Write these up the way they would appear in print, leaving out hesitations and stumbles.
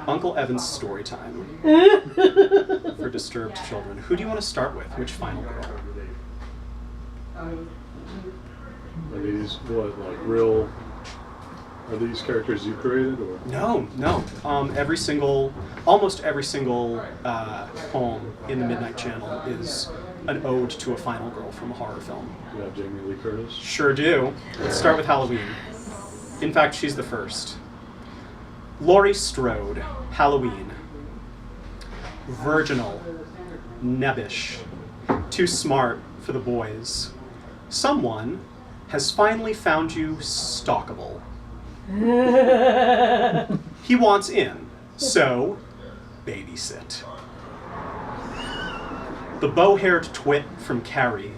Uncle Evan's story time for disturbed children. Who do you want to start with? Which final girl? Are these what, like real? Are these characters you created, or? No. Almost every single poem in the Midnight Channel is an ode to a final girl from a horror film. You have Jamie Lee Curtis? Sure do. Let's start with Halloween. In fact, she's the first. Laurie Strode, Halloween. Virginal, nebbish, too smart for the boys. Someone has finally found you stalkable. He wants in, so babysit. The bow-haired twit from Carrie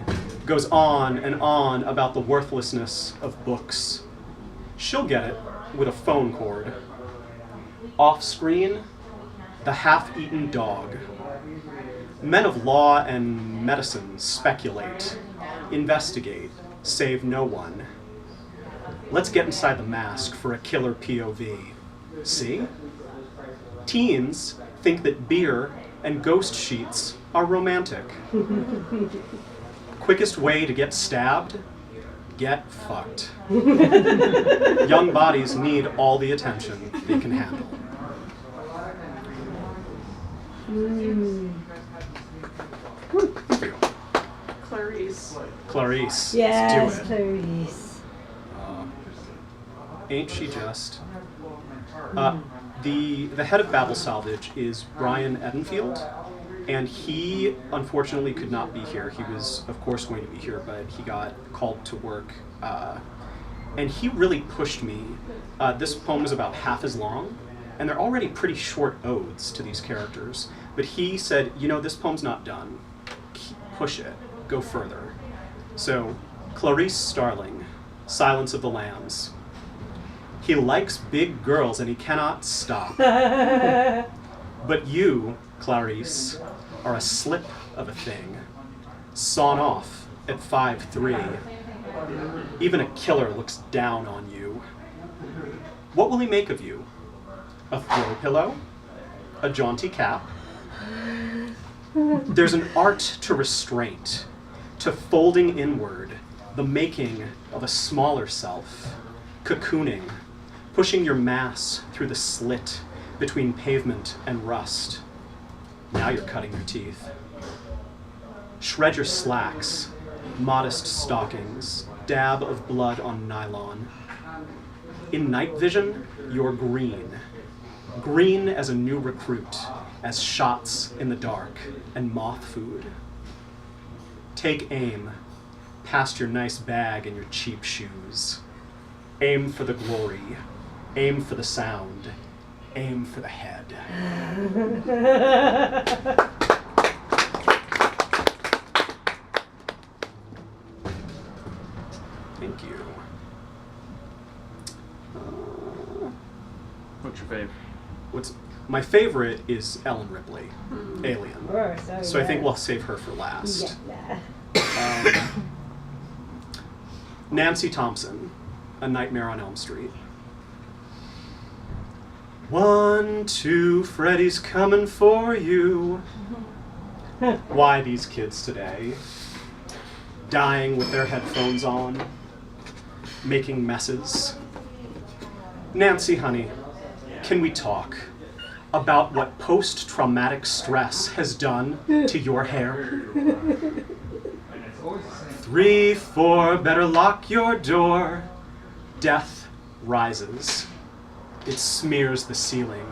goes on and on about the worthlessness of books. She'll get it with a phone cord. Off-screen, the half-eaten dog. Men of law and medicine speculate, investigate, save no one. Let's get inside the mask for a killer POV. See? Teens think that beer and ghost sheets are romantic. Quickest way to get stabbed? Get fucked. Young bodies need all the attention they can handle. Clarice. Yes, Let's do it. Clarice. Ain't she just? The head of Babel Salvage is Brian Edenfield, and he unfortunately could not be here. He was, of course, going to be here, but he got called to work, and he really pushed me. This poem is about half as long, and they're already pretty short odes to these characters, but he said, you know, this poem's not done. Push it. Go further. So, Clarice Starling, Silence of the Lambs. He likes big girls and he cannot stop. But you, Clarice, are a slip of a thing. Sawn off at 5'3". Even a killer looks down on you. What will he make of you? A throw pillow? A jaunty cap? There's an art to restraint, to folding inward, the making of a smaller self, cocooning, pushing your mass through the slit between pavement and rust. Now you're cutting your teeth. Shred your slacks, modest stockings, dab of blood on nylon. In night vision, you're green. Green as a new recruit, as shots in the dark and moth food. Take aim, past your nice bag and your cheap shoes. Aim for the glory, aim for the sound, aim for the head. Thank you. What's your favorite? My favorite is Ellen Ripley, Alien. Of course, So I think we'll save her for last. Yeah. Nancy Thompson, A Nightmare on Elm Street. 1, 2, Freddy's coming for you. Why these kids today? Dying with their headphones on, making messes. Nancy, honey, can we talk about what post-traumatic stress has done to your hair? 3, 4, better lock your door. Death rises. It smears the ceiling.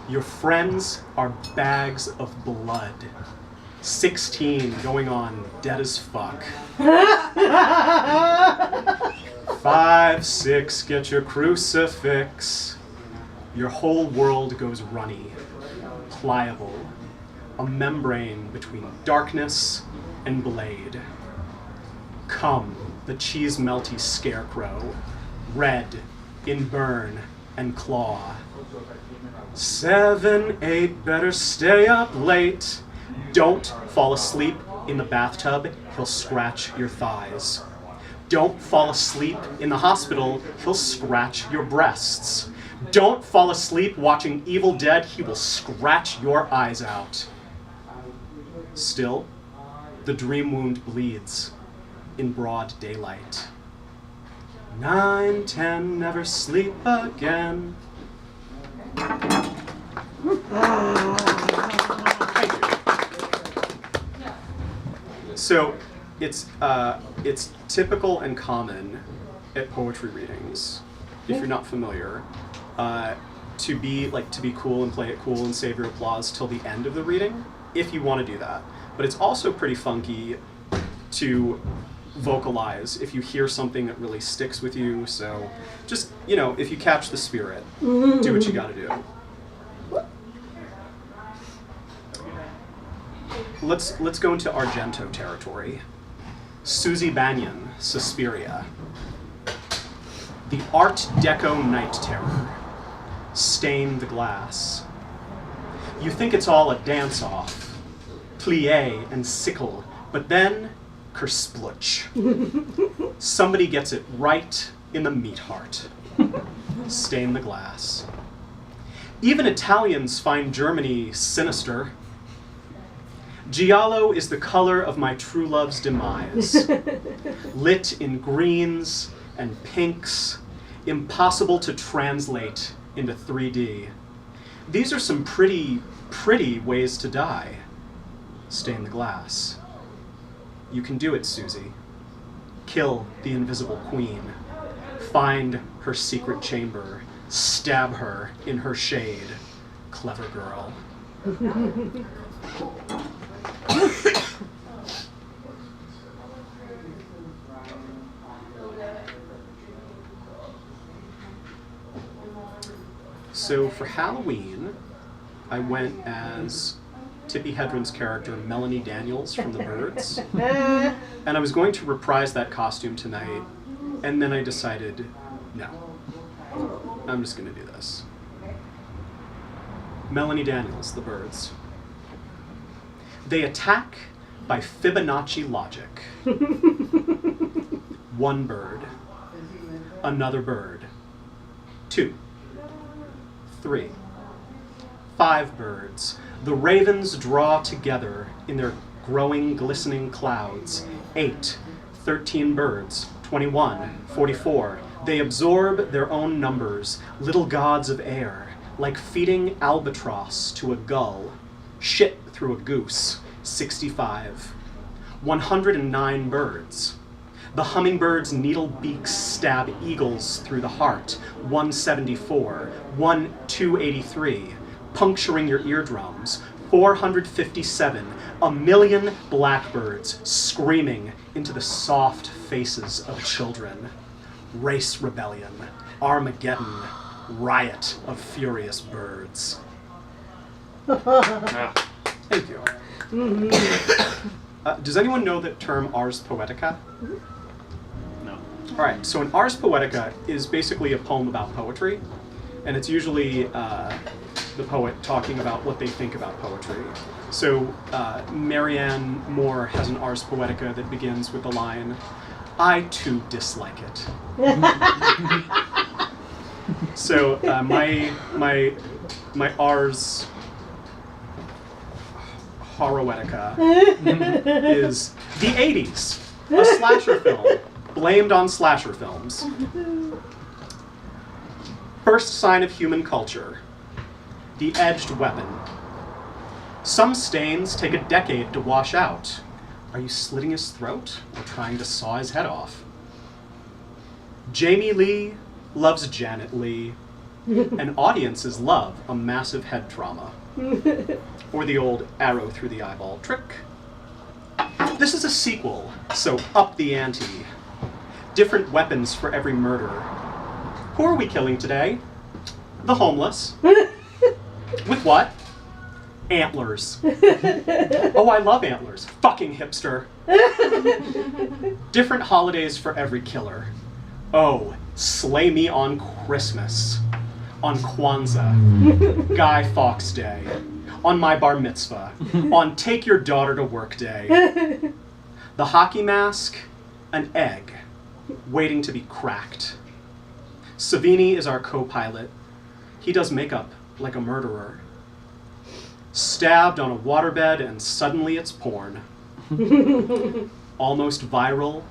Your friends are bags of blood. 16 going on dead as fuck. 5, 6, get your crucifix. Your whole world goes runny, pliable, a membrane between darkness and blade. Come, the cheese-melty scarecrow, red in burn and claw. 7, 8, better stay up late. Don't fall asleep in the bathtub, he'll scratch your thighs. Don't fall asleep in the hospital, he'll scratch your breasts. Don't fall asleep watching Evil Dead, he will scratch your eyes out. Still, the dream wound bleeds in broad daylight. 9, 10, never sleep again. Thank you. So, it's typical and common at poetry readings, if you're not familiar, to be cool and play it cool and save your applause till the end of the reading, if you want to do that. But it's also pretty funky to vocalize if you hear something that really sticks with you. So just, if you catch the spirit, do what you gotta do. Let's go into Argento territory. Susie Banyan, Suspiria. The Art Deco Night Terror. Stain the glass. You think it's all a dance-off, plie and sickle, but then, kersplutch. Somebody gets it right in the meat heart. Stain the glass. Even Italians find Germany sinister. Giallo is the color of my true love's demise. Lit in greens and pinks, impossible to translate into 3D. These are some pretty ways to die. Stain the glass. You can do it, Susie. Kill the invisible queen. Find her secret chamber. Stab her in her shade. Clever girl. So for Halloween, I went as Tippi Hedren's character, Melanie Daniels from The Birds. And I was going to reprise that costume tonight, and then I decided, no, I'm just going to do this. Melanie Daniels, The Birds. They attack by Fibonacci logic. One bird, another bird, 2, 3, 5 birds. The ravens draw together in their growing, glistening clouds. 8, 13 birds, 21, 44. They absorb their own numbers, little gods of air, like feeding albatross to a gull. Shit through a goose, 65. 109 birds. The hummingbird's needle beaks stab eagles through the heart, 174, 283, puncturing your eardrums, 457, a million blackbirds screaming into the soft faces of children. Race rebellion, Armageddon, riot of furious birds. Thank you. Does anyone know the term Ars Poetica? No. All right, so an Ars Poetica is basically a poem about poetry, and it's usually the poet talking about what they think about poetry. So Marianne Moore has an Ars Poetica that begins with the line, "I too dislike it." So my Ars Horoetica is the 80s, a slasher film, blamed on slasher films. First sign of human culture, the edged weapon. Some stains take a decade to wash out. Are you slitting his throat or trying to saw his head off? Jamie Lee loves Janet Lee, and audiences love a massive head trauma. Or the old arrow through the eyeball trick. This is a sequel, so up the ante. Different weapons for every murder. Who are we killing today? The homeless. With what? Antlers. Oh, I love antlers. Fucking hipster. Different holidays for every killer. Oh, slay me on Christmas. On Kwanzaa. Guy Fawkes Day. On my bar mitzvah. On take your daughter to work day. The hockey mask, an egg. waiting to be cracked. Savini is our co-pilot. He does makeup like a murderer. Stabbed on a waterbed and suddenly it's porn. Almost viral,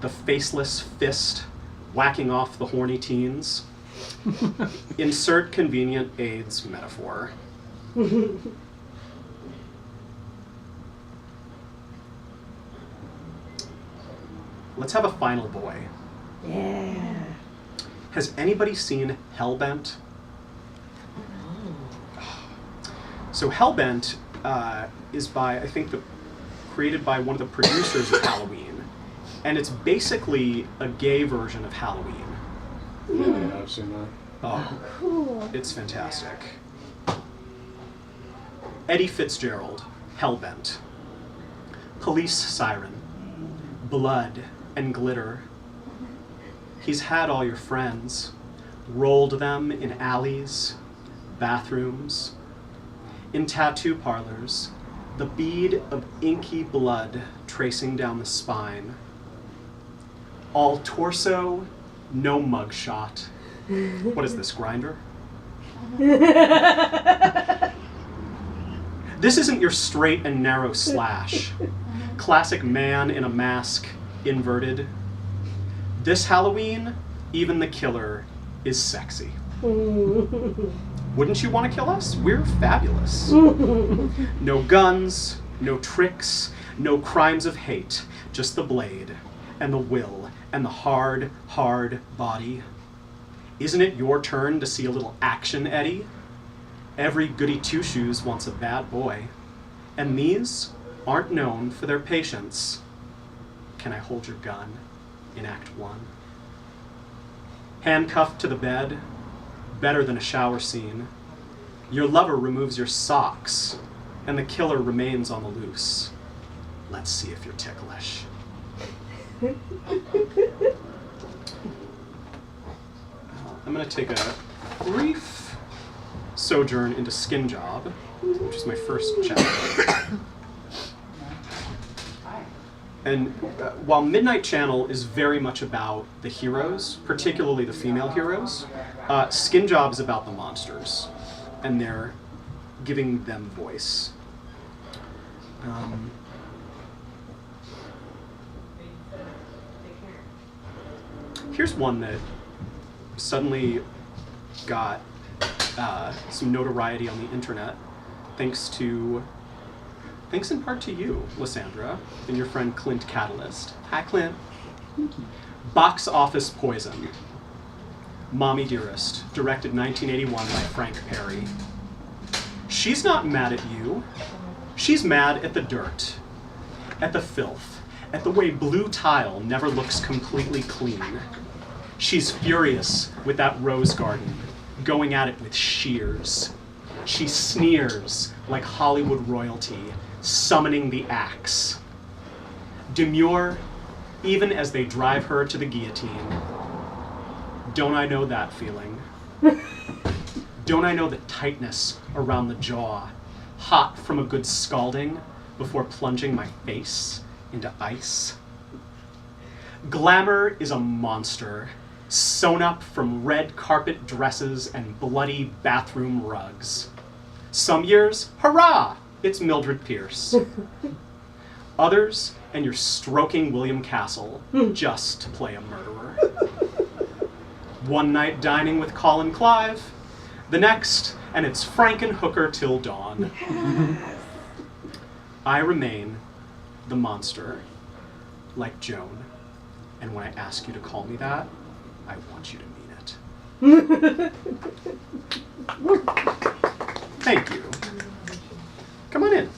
the faceless fist whacking off the horny teens. Insert convenient AIDS metaphor. Let's have a final boy. Yeah. Has anybody seen Hellbent? So Hellbent is by, I think, created by one of the producers of Halloween. And it's basically a gay version of Halloween. Yeah, I've seen that. Oh, Cool. it's fantastic. Eddie Fitzgerald, Hellbent. Police siren. Blood and glitter. He's had all your friends, rolled them in alleys, bathrooms, in tattoo parlors, the bead of inky blood tracing down the spine. All torso, no mugshot. What is this, Grindr? This isn't your straight and narrow slash. Classic man in a mask, inverted. This Halloween, even the killer is sexy. Wouldn't you want to kill us? We're fabulous. No guns, no tricks, no crimes of hate, just the blade and the will and the hard, hard body. Isn't it your turn to see a little action, Eddie? Every goody two-shoes wants a bad boy, and these aren't known for their patience. Can I hold your gun in Act 1? Handcuffed to the bed, better than a shower scene. Your lover removes your socks, and the killer remains on the loose. Let's see if you're ticklish. I'm going to take a brief sojourn into Skin Job, which is my first chapter. And while Midnight Channel is very much about the heroes, particularly the female heroes, Skin Job is about the monsters, and they're giving them voice. Here's one that suddenly got some notoriety on the internet, thanks in part to you, Lysandra, and your friend Clint Catalyst. Hi, Clint. Box Office Poison. Mommy Dearest, directed 1981 by Frank Perry. She's not mad at you. She's mad at the dirt, at the filth, at the way blue tile never looks completely clean. She's furious with that rose garden, going at it with shears. She sneers like Hollywood royalty, summoning the axe. Demure, even as they drive her to the guillotine. Don't I know that feeling? Don't I know the tightness around the jaw, hot from a good scalding before plunging my face into ice? Glamour is a monster, sewn up from red carpet dresses and bloody bathroom rugs. Some years, hurrah, it's Mildred Pierce. Others, and you're stroking William Castle just to play a murderer. One night dining with Colin Clive, the next, and it's Frankenhooker till dawn. I remain the monster, like Joan, and when I ask you to call me that, I want you to mean it. Thank you. Come on in.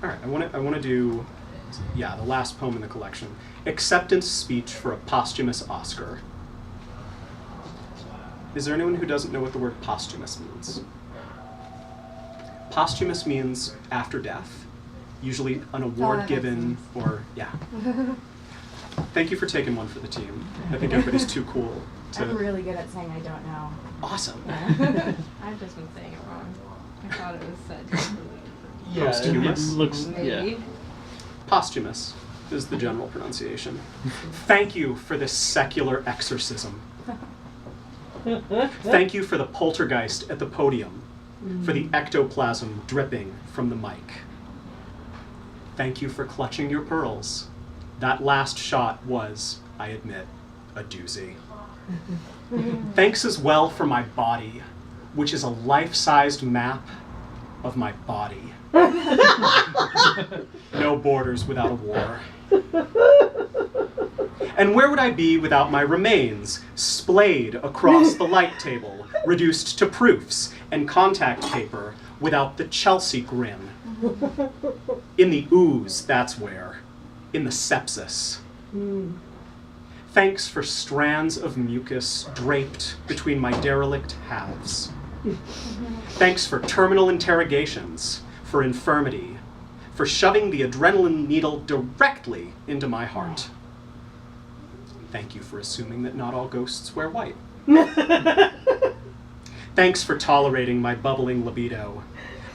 All right, I want to do, the last poem in the collection, Acceptance Speech for a Posthumous Oscar. Is there anyone who doesn't know what the word posthumous means? Posthumous means after death, usually an award that given, makes sense. or, yeah. Thank you for taking one for the team. I think everybody's too cool to... I'm really good at saying I don't know. Awesome. I've just been saying it wrong. I thought it was said completely different. Yeah, Posthumous? it looks. Maybe. Yeah. Posthumous is the general pronunciation. Thank you for this secular exorcism. Thank you for the poltergeist at the podium, for the ectoplasm dripping from the mic. Thank you for clutching your pearls. That last shot was, I admit, a doozy. Thanks as well for my body, which is a life-sized map of my body. No borders without a war. And where would I be without my remains, splayed across the light table, reduced to proofs and contact paper, without the Chelsea grin? In the ooze, that's where. In the sepsis. Thanks for strands of mucus draped between my derelict halves. Thanks for terminal interrogations, for infirmity, for shoving the adrenaline needle directly into my heart. Thank you for assuming that not all ghosts wear white. Thanks for tolerating my bubbling libido,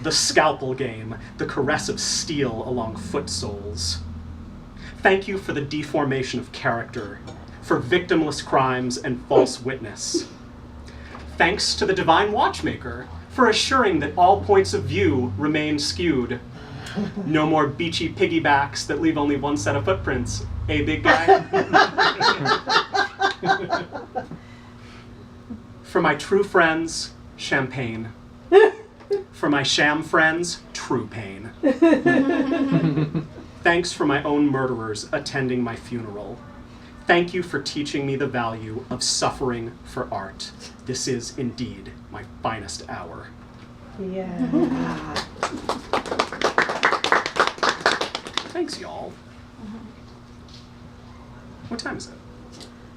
the scalpel game, the caress of steel along foot soles. Thank you for the deformation of character, for victimless crimes and false witness. Thanks to the divine watchmaker for assuring that all points of view remain skewed. No more beachy piggybacks that leave only one set of footprints. Eh, big guy? For my true friends, champagne. For my sham friends, true pain. Thanks for my own murderers attending my funeral. Thank you for teaching me the value of suffering for art. This is indeed my finest hour. Yeah. Thanks, y'all. What time is it?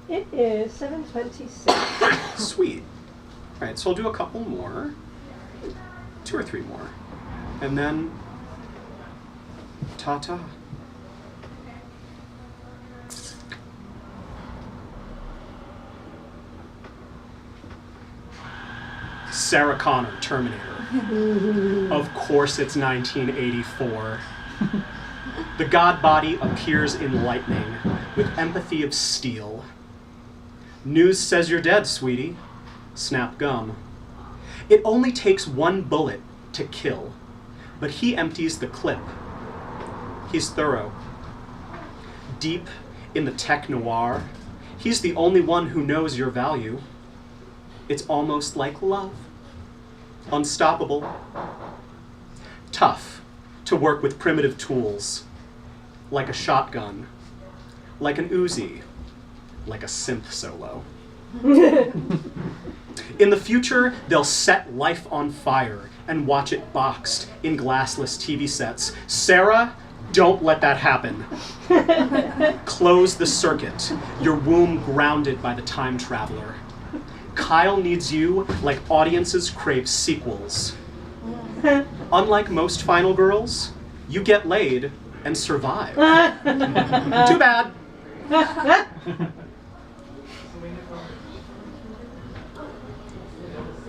It is 7:26. Sweet. All right, so I'll do a couple more. 2 or 3 more. And then, ta-ta. Sarah Connor, Terminator. Of course it's 1984. The god body appears in lightning with empathy of steel. News says you're dead, sweetie. Snap gum. It only takes one bullet to kill, but he empties the clip. He's thorough. Deep in the tech noir, he's the only one who knows your value. It's almost like love. Unstoppable. Tough to work with primitive tools, like a shotgun, like an Uzi, like a synth solo. In the future, they'll set life on fire and watch it boxed in glassless TV sets. Sarah, don't let that happen. Close the circuit, your womb grounded by the time traveler. Kyle needs you like audiences crave sequels. Unlike most final girls, you get laid and survive. Too bad.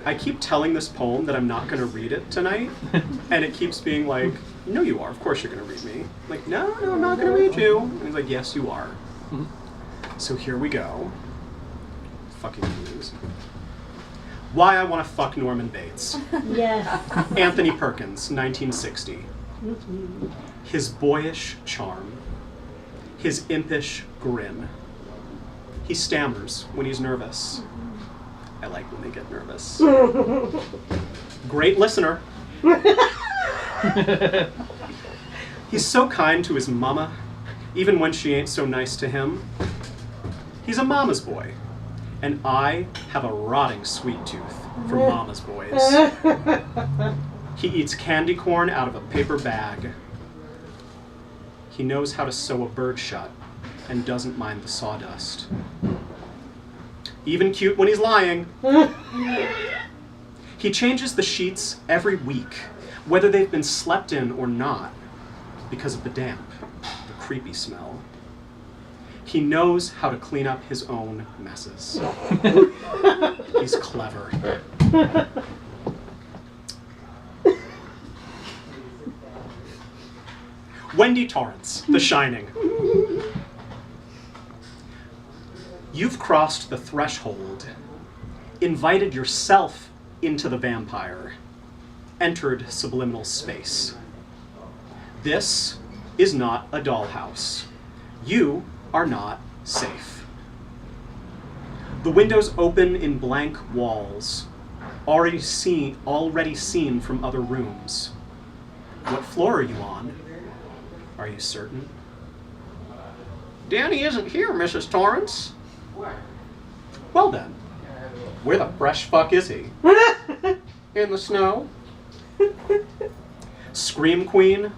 I keep telling this poem that I'm not going to read it tonight, and it keeps being like, no, you are. Of course you're going to read me. I'm like, no, I'm not going to read you. And he's like, yes, you are. So here we go. Fucking news. Why I Want to Fuck Norman Bates. Yes. Anthony Perkins, 1960. His boyish charm. His impish grin. He stammers when he's nervous. I like when they get nervous. Great listener. He's so kind to his mama, even when she ain't so nice to him. He's a mama's boy, and I have a rotting sweet tooth for mama's boys. He eats candy corn out of a paper bag. He knows how to sew a bird shut and doesn't mind the sawdust. Even cute when he's lying. He changes the sheets every week, whether they've been slept in or not, because of the damp, the creepy smell. He knows how to clean up his own messes. He's clever. Wendy Torrance, The Shining. You've crossed the threshold, invited yourself into the vampire, entered subliminal space. This is not a dollhouse. You are not safe. The windows open in blank walls, already seen from other rooms. What floor are you on? Are you certain? Danny isn't here, Mrs. Torrance. Well then, where the fresh fuck is he? In the snow? Scream Queen,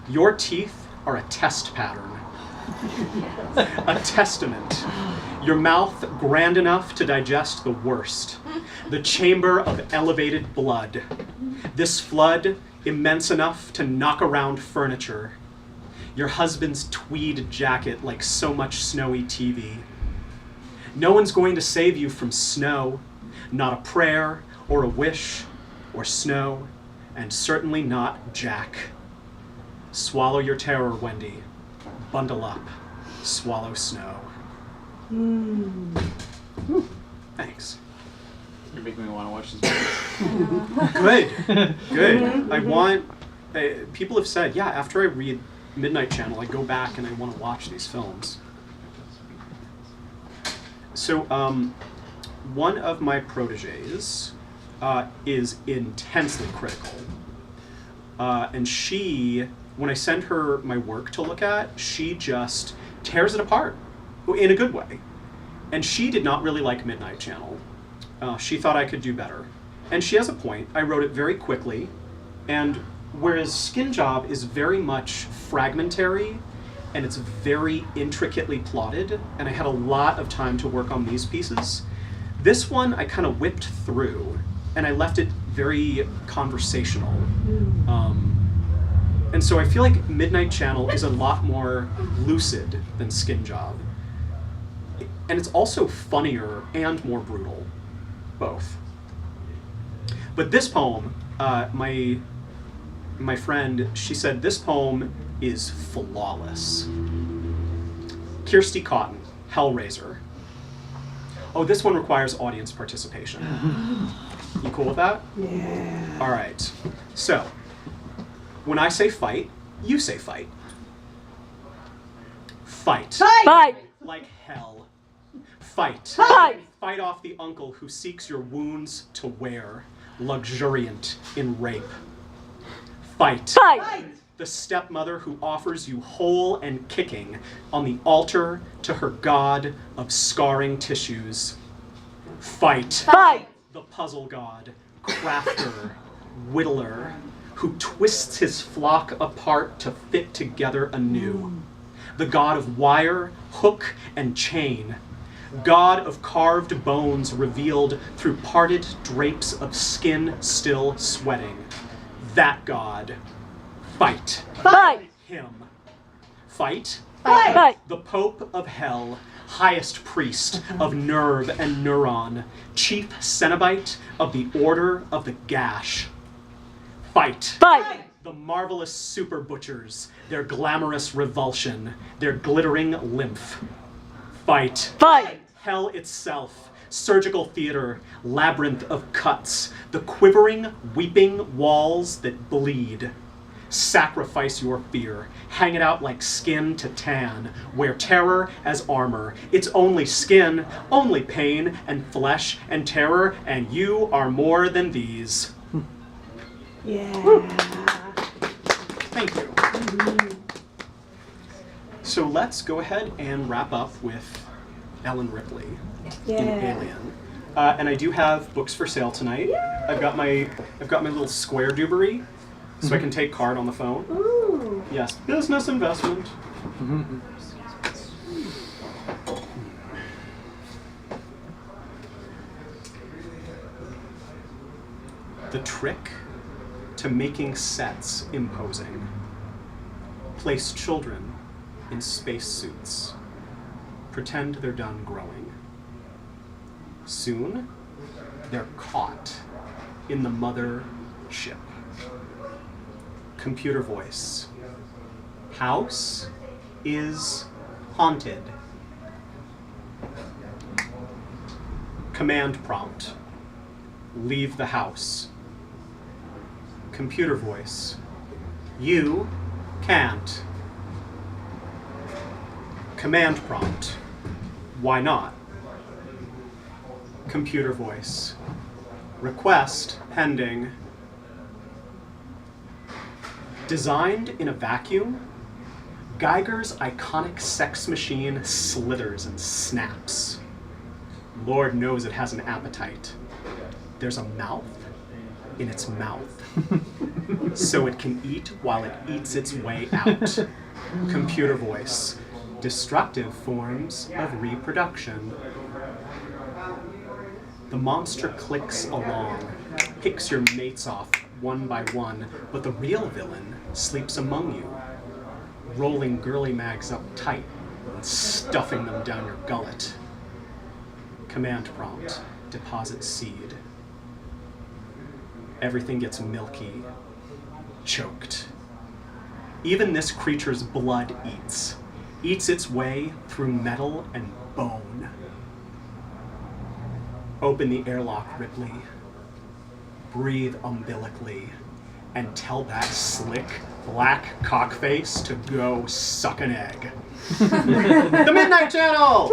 your teeth are a test pattern. A testament. Your mouth grand enough to digest the worst. The chamber of elevated blood. This flood immense enough to knock around furniture. Your husband's tweed jacket like so much snowy TV. No one's going to save you from snow, not a prayer or a wish or snow, and certainly not Jack. Swallow your terror, Wendy. Bundle up. Swallow snow. Thanks. You're making me want to watch this movie. Good. Good. I want... people have said, yeah, after I read Midnight Channel, I go back and I want to watch these films. So, one of my proteges is intensely critical. And she, when I send her my work to look at, she just tears it apart in a good way. And she did not really like Midnight Channel. She thought I could do better. And she has a point. I wrote it very quickly. And whereas Skin Job is very much fragmentary and it's very intricately plotted, and I had a lot of time to work on these pieces, this one I kind of whipped through and I left it very conversational. And so I feel like Midnight Channel is a lot more lucid than Skin Job. And it's also funnier and more brutal, both. But this poem, my friend, she said this poem is flawless. Kirsty Cotton, Hellraiser. Oh, this one requires audience participation. You cool with that? Yeah. All right. So, when I say fight, you say fight. Fight. Fight! Like hell. Fight. Fight! Fight off the uncle who seeks your wounds to wear, luxuriant in rape. Fight. Fight! The stepmother who offers you whole and kicking on the altar to her god of scarring tissues. Fight. Fight! The puzzle god, crafter, whittler, who twists his flock apart to fit together anew. The god of wire, hook, and chain. God of carved bones revealed through parted drapes of skin still sweating. That god. Fight. Fight! Him. Fight. Fight! Fight! The Pope of Hell, highest priest of nerve and neuron, chief Cenobite of the Order of the Gash. Fight. Fight! The marvelous super butchers, their glamorous revulsion, their glittering lymph. Fight. Fight! Hell itself, surgical theater, labyrinth of cuts, the quivering, weeping walls that bleed. Sacrifice your fear, hang it out like skin to tan, wear terror as armor. It's only skin, only pain and flesh and terror, and you are more than these. Yeah. Thank you. So let's go ahead and wrap up with Ellen Ripley in Alien. And I do have books for sale tonight. I've got my little square dubery, so I can take card on the phone. Ooh. Yes, business investment. The trick to making sets imposing. Place children in spacesuits. Pretend they're done growing. Soon, they're caught in the mother ship. Computer voice. House is haunted. Command prompt. Leave the house. Computer voice. You can't. Command prompt. Why not? Computer voice. Request pending. Designed in a vacuum, Geiger's iconic sex machine slithers and snaps. Lord knows it has an appetite. There's a mouth in its mouth, so it can eat while it eats its way out. Computer voice. Destructive forms of reproduction. The monster clicks along, picks your mates off one by one, but the real villain sleeps among you, rolling girly mags up tight and stuffing them down your gullet. Command prompt. Deposit seed. Everything gets milky, choked. Even this creature's blood eats its way through metal and bone. Open the airlock, Ripley. Breathe umbilically and tell that slick black cockface to go suck an egg. The Midnight Channel!